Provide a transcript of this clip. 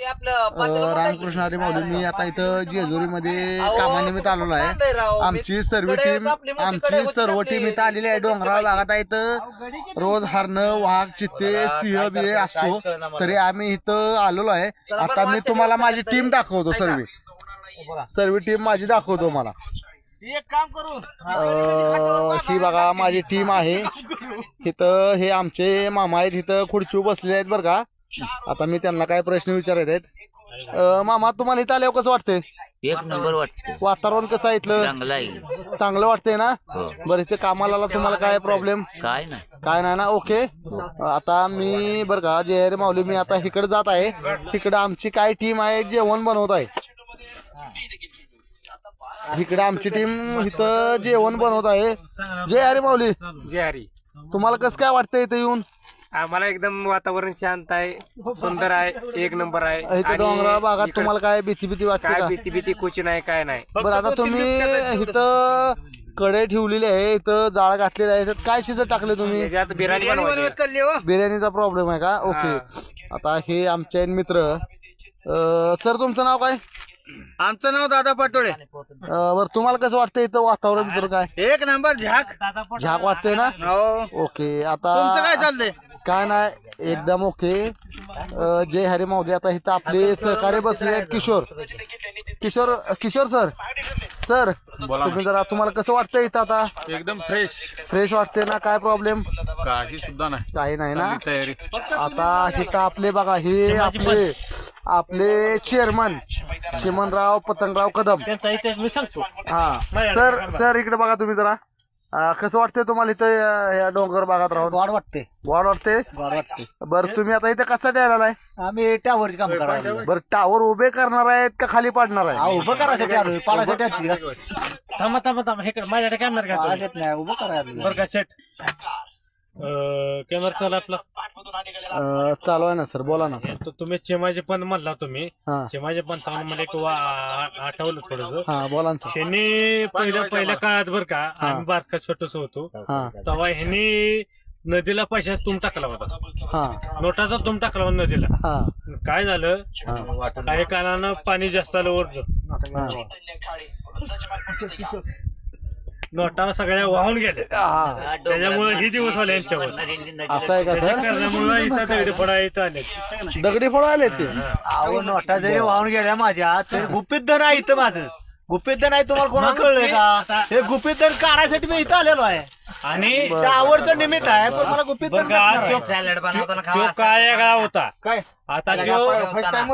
रामकृष्ण हरी माऊली. मी आता इथं जेजुरीमध्ये कामानिमित्त आलेलो आहे. आमची सर्व टीम इथं आलेली आहे. डोंगराळ भागात आहे. इथं रोज हरणं, वाघ, चित्ते, सिंह बिहे असतो. तरी आम्ही इथं आलेलो आहे. आता मी तुम्हाला माझी टीम दाखवतो. सर्व टीम माझी दाखवतो मला. एक काम करू, ही बघा माझी टीम आहे. इथं हे आमचे मामा आहेत. इथं खुर्ची बसलेले आहेत बरं का. आता मी त्यांना काय प्रश्न विचारायचे आहेत. मामा, तुम्हाला इथं आल्यावर कसं वाटतंय? एक नंबर वाटतं. वातावरण कसं आहे इथलं? चांगलं आहे. चांगलं वाटतंय ना? बरं, इथे कामाला तुम्हाला काय प्रॉब्लेम? काय नाही. काय नाही ना? ओके. आता मी बरं का जे माऊली, मी आता इकडे जात आहे. इकडे आमची काय टीम आहे, जेवण बनवत आहे. इकडे आमची टीम इथं जेवण बनवत आहे. जय हरी माऊली. जय हरी. तुम्हाला कसं काय वाटतंय इथं येऊन? आम्हाला एकदम वातावरण शांत आहे, सुंदर आहे, एक नंबर आहे. इथं डोंगराळ भागात तुम्हाला काय भीती वाटते काय का? भीती कुछ नाही, काय नाही. बरं, आता तुम्ही इथं कडे ठेवलेले आहे, इथं जाळ घातलेले आहे. त्यात काय शिजत टाकले तुम्ही? त्याच्यात बिर्याणी बनवायची. चालली हो. बिर्याणीचा प्रॉब्लेम आहे का? ओके. आता हे आमचे मित्र. सर, तुमचं नाव काय? आमचं नाव दादा पाटोळे. बरं, तुम्हाला कसं वाटतं इथं वातावरण तर काय? एक नंबर झाक झाक वाटते ना? हो. ओके. तुमचं आता काय चाललंय? काय नाही, एकदम ओके. जय हरी माऊली. आता इथं आपले सहकारी बसले आहेत. किशोर सर तुम्ही जरा, तुम्हाला कसं वाटतं इथं आता? एकदम फ्रेश वाटते ना? काय प्रॉब्लेम? काही सुद्धा नाही. काही नाही ना? तयारी. आता इथं आपले बघा, हे आपले चेअरमन चिमनराव पतंगराव कदम. त्यांचा इतिहास मी सांगतो. हा सर इकडे बघा तुम्ही जरा. कसं वाटतंय तुम्हाला इथं या डोंगर भागात राहून? वाढ वाटते. बरं, तुम्ही आता इथे कशासाठी आलेला? आम्ही टावरची काम करायला. बरं, टावर उभे करणार आहेत का खाली पाडणार आहे? उभं करायसाठी आलोय, पाडायसाठी थांबा इकडे माझ्याकडे कॅमेरा घ्या. नाही, उभं करायला. बरं का सेट कॅमेरा चालू आपला. चालू आहे ना सर, बोला ना सर. तर तुम्ही चिमाजे पण म्हणला तुम्ही. हा. चिमाजे पण मला एक आठवलं थोडस. हा, बोला ना सर. ह्यांनी पहिल्या काळात बर का, आम्ही बारका छोटस होतो हा तेव्हा ह्यांनी नदीला पैशाचा तुम टाकला होता. हा नोटाचा तुम टाकला होता नदीला. हा काय झालं, काही कारणानं पाणी जास्त आलं ओढलं, नोटा सगळ्या वाहून गेल्या. हा. त्याच्यामुळे ही दिवस आले यांच्यावर. असं आहे का सर? करण्यामुळे इथं दगडी फोडा इथं आले. दगडी फोड आले ते? अहो, नोटा जरी वाहून गेल्या माझ्या, तरी गुपित धन आहे इथं माझं. गुपित धन आहे, तुम्हाला कोणाला कळलंय का? हे गुपित धन काढायसाठी मी इथं आलेलो आहे. आणि आवडतं निमित्त आहे, पण मला गुपित धन बरं का, तो काय गाव होता. काय आता तो फर्स्ट टाइम